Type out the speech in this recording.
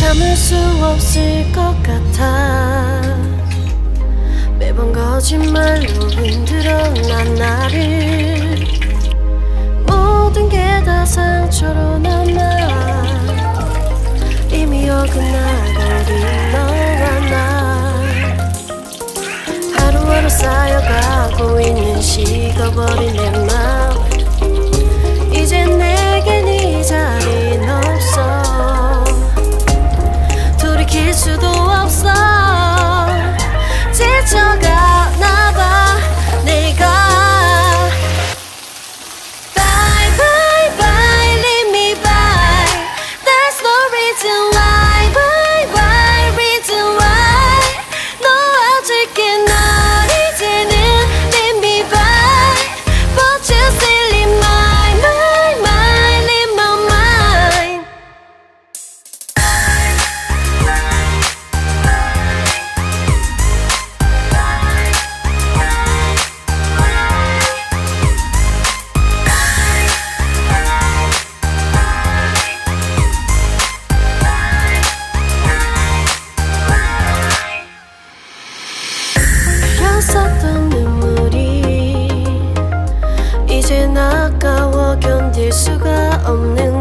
참을 수 없을 것 같아. 매번 거짓말로 흔들어 난 나를. 모든 게 다 상처로 남아. 이미 어긋나버린 너와 나. 하루하루 쌓여가고 있는 식어버린 내 맘. 이제 내겐 이 자리는 없어. 돌이킬 수도 없어. 지쳐가나봐 내가. Bye bye bye leave me by. There's no reason why. Bye bye reason why. 놓아줄게 널 이제는 leave me by. But you still in my mind, in my mind. 흘렸었던 눈물이 이젠 아까워 견딜 수가 없는